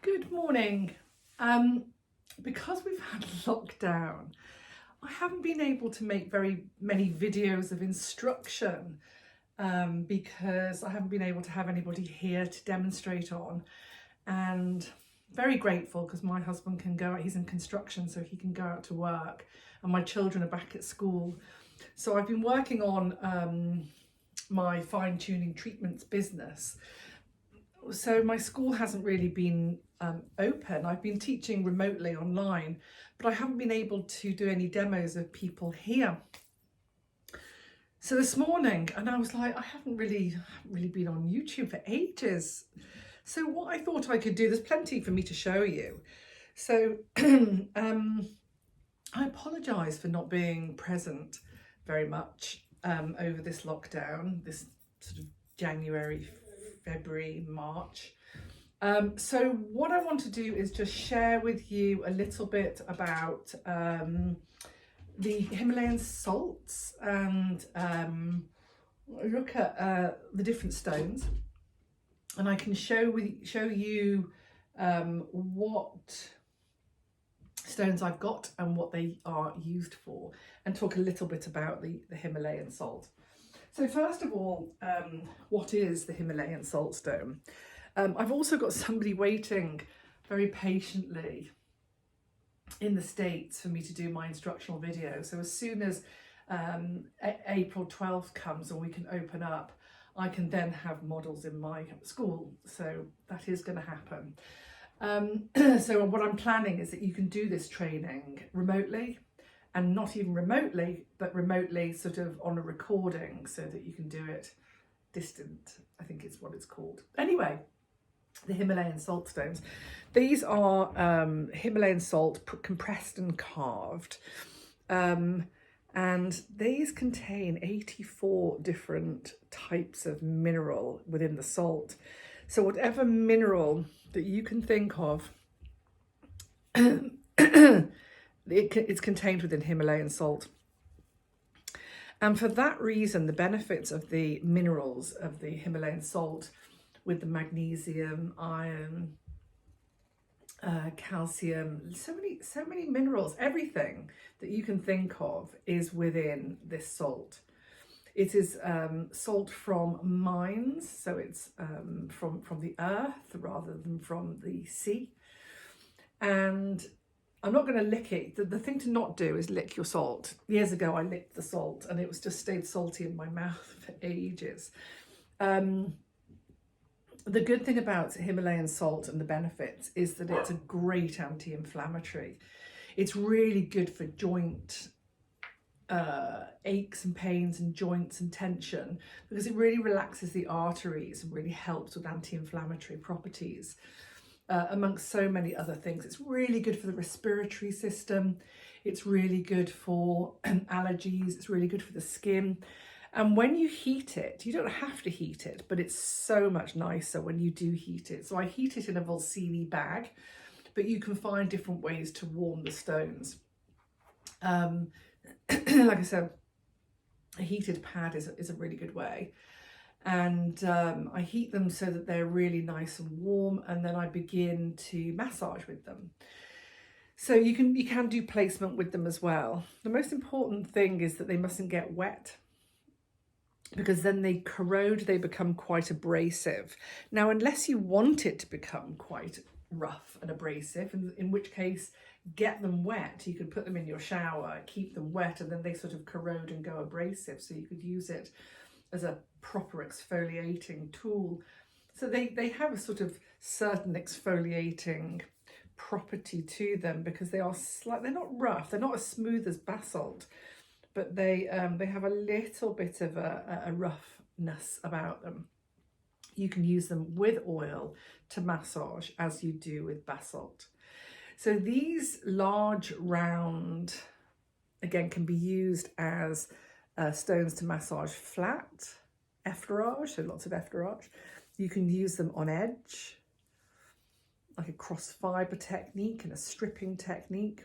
Good morning. Because we've had lockdown, I haven't been able to make very many videos of instruction because I haven't been able to have anybody here to demonstrate on. And very grateful because my husband can go out, he's in construction, so he can go out to work, and my children are back at school. So I've been working on my fine-tuning treatments business. So my school hasn't really been open. I've been teaching remotely online, but I haven't been able to do any demos of people here. So this morning, and I was like, I haven't really been on YouTube for ages. So what I thought I could do, there's plenty for me to show you. So I apologise for not being present very much over this lockdown, this sort of January, February, March. So what I want to do is just share with you a little bit about the Himalayan salts and look at the different stones, and I can show you what stones I've got and what they are used for, and talk a little bit about the Himalayan salt. So first of all, what is the Himalayan salt stone? I've also got somebody waiting very patiently in the States for me to do my instructional video. So as soon as April 12th comes and we can open up, I can then have models in my school. So that is going to happen. So what I'm planning is that you can do this training remotely, and not even remotely, but remotely sort of on a recording, so that you can do it distant, I think it's what it's called. Anyway, the Himalayan salt stones. These are Himalayan salt compressed and carved. And these contain 84 different types of mineral within the salt. So whatever mineral that you can think of, it's contained within Himalayan salt. And for that reason, the benefits of the minerals of the Himalayan salt, with the magnesium, iron, calcium, so many minerals, everything that you can think of is within this salt. It is salt from mines, so it's from the earth rather than from the sea. And I'm not going to lick it. The thing to not do is lick your salt. Years ago, I licked the salt and it was just stayed salty in my mouth for ages. The good thing about Himalayan salt and the benefits is that it's a great anti-inflammatory. It's really good for joint aches and pains and joints and tension, because it really relaxes the arteries and really helps with anti-inflammatory properties, amongst so many other things. It's really good for the respiratory system. It's really good for allergies. It's really good for the skin. And when you heat it, you don't have to heat it, but it's so much nicer when you do heat it. So I heat it in a Volsini bag, but you can find different ways to warm the stones. Like I said, a heated pad is a really good way. And I heat them so that they're really nice and warm, and then I begin to massage with them. So you can do placement with them as well. The most important thing is that they mustn't get wet, because then they corrode, they become quite abrasive. Now, unless you want it to become quite rough and abrasive, in which case get them wet. You could put them in your shower, keep them wet, and then they sort of corrode and go abrasive. So you could use it as a proper exfoliating tool. So they have a sort of certain exfoliating property to them, because they are they're not rough, they're not as smooth as basalt, but they have a little bit of a roughness about them. You can use them with oil to massage as you do with basalt. So these large round, again, can be used as stones to massage flat, effleurage, so lots of effleurage. You can use them on edge, like a cross fibre technique and a stripping technique.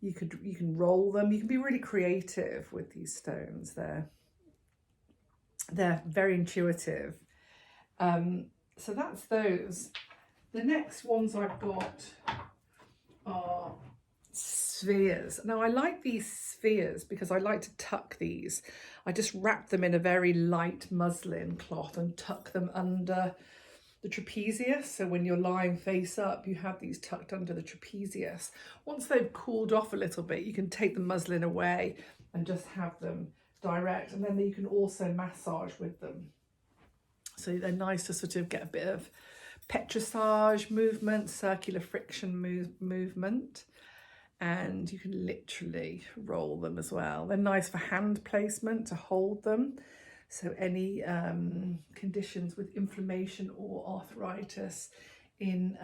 You can roll them. You can be really creative with these stones. They're very intuitive. So that's those. The next ones I've got are spheres. Now I like these spheres because I like to tuck these. I just wrap them in a very light muslin cloth and tuck them under the trapezius. So when you're lying face up, you have these tucked under the trapezius. Once they've cooled off a little bit, you can take the muslin away and just have them direct, and then you can also massage with them. So they're nice to sort of get a bit of petrissage movement, circular friction movement, and you can literally roll them as well. They're nice for hand placement to hold them. So any conditions with inflammation or arthritis in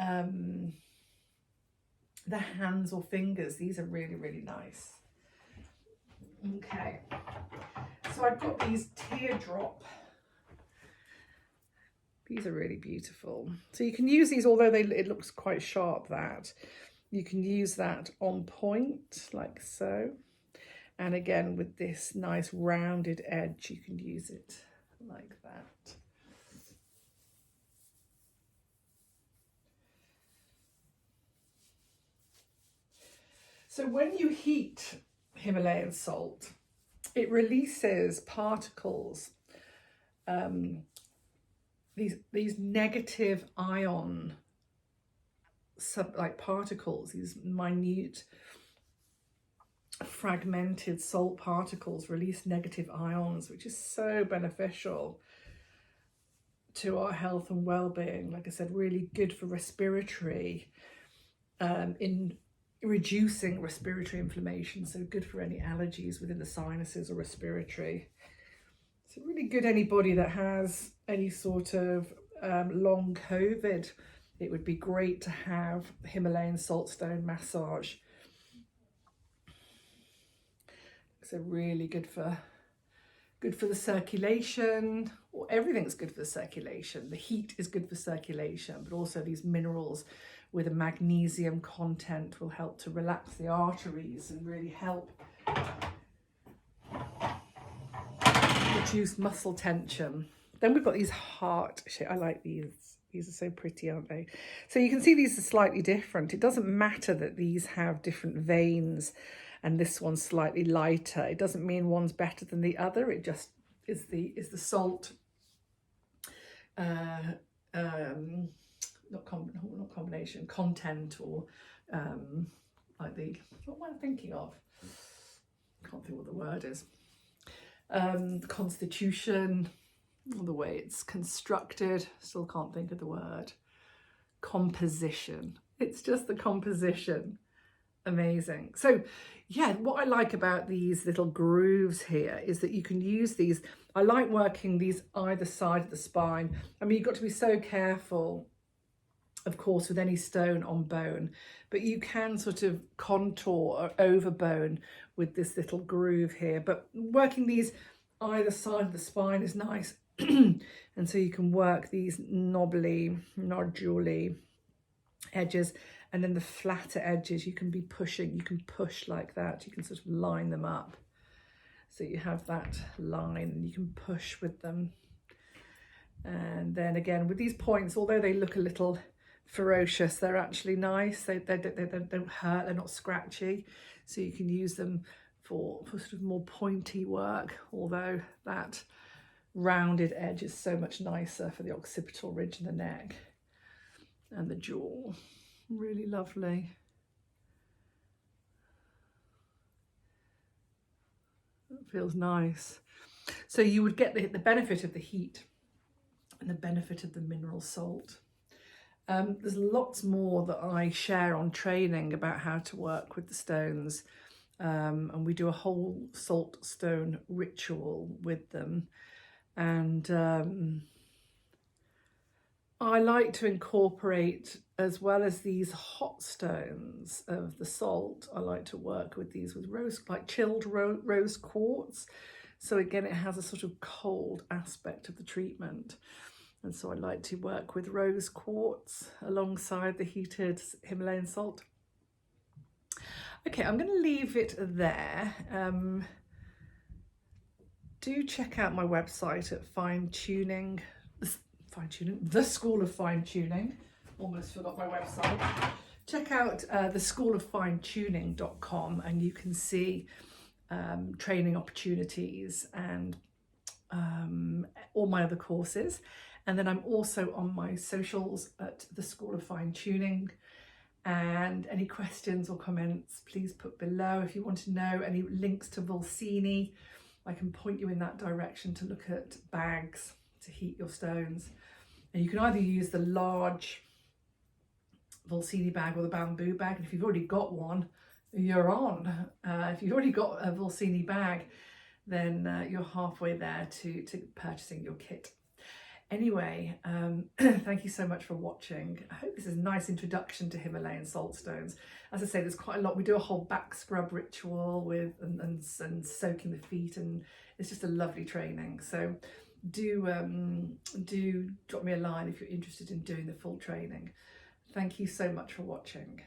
the hands or fingers, these are really, really nice. Okay, so I've got these teardrop. These are really beautiful. So you can use these, although it looks quite sharp, that you can use that on point like so. And again, with this nice rounded edge, you can use it like that. So when you heat Himalayan salt, it releases particles, these negative ion particles, these minute fragmented salt particles release negative ions, which is so beneficial to our health and well-being. Like I said, really good for respiratory, in reducing respiratory inflammation, so good for any allergies within the sinuses or respiratory. So really good anybody that has any sort of long COVID. It would be great to have Himalayan saltstone massage. So really good for the circulation, or everything's good for the circulation. The heat is good for circulation, but also these minerals with a magnesium content will help to relax the arteries and really help reduce muscle tension. Then we've got these heart shape. I like these. These are so pretty, aren't they? So you can see these are slightly different. It doesn't matter that these have different veins and this one's slightly lighter. It doesn't mean one's better than the other. It just is the salt, not combination, content, or like what am I thinking of? Can't think what the word is. Constitution, or the way it's constructed, still can't think of the word. Composition. It's just the composition. Amazing. So yeah, what I like about these little grooves here is that you can use these. I like working these either side of the spine. I mean, you've got to be so careful, of course, with any stone on bone, but you can sort of contour or over bone with this little groove here. But working these either side of the spine is nice. And so you can work these knobbly, noduley edges, and then the flatter edges you can be pushing. You can push like that. You can sort of line them up. So you have that line and you can push with them. And then again, with these points, although they look a little ferocious, they're actually nice. They don't hurt, they're not scratchy. So you can use them for sort of more pointy work, although that rounded edge is so much nicer for the occipital ridge in the neck and the jaw. Really lovely. It feels nice. So you would get the benefit of the heat and the benefit of the mineral salt. There's lots more that I share on training about how to work with the stones, and we do a whole salt stone ritual with them. And I like to incorporate, as well as these hot stones of the salt, I like to work with these with chilled rose quartz. So again, it has a sort of cold aspect of the treatment. And so I like to work with rose quartz alongside the heated Himalayan salt. Okay, I'm going to leave it there. Do check out my website at the School of Fine Tuning. almost forgot my website. Check out theschooloffinetuning.com and you can see training opportunities and all my other courses. And then I'm also on my socials at the School of Fine Tuning. And any questions or comments, please put below. If you want to know any links to Volsini, I can point you in that direction to look at bags to heat your stones. And you can either use the large Volsini bag or the bamboo bag. And if you've already got one, you're on. If you've already got a Volsini bag, then you're halfway there to purchasing your kit. Anyway, thank you so much for watching. I hope this is a nice introduction to Himalayan salt stones. As I say, there's quite a lot. We do a whole back scrub ritual with and soaking the feet, and it's just a lovely training. So do drop me a line if you're interested in doing the full training. Thank you so much for watching.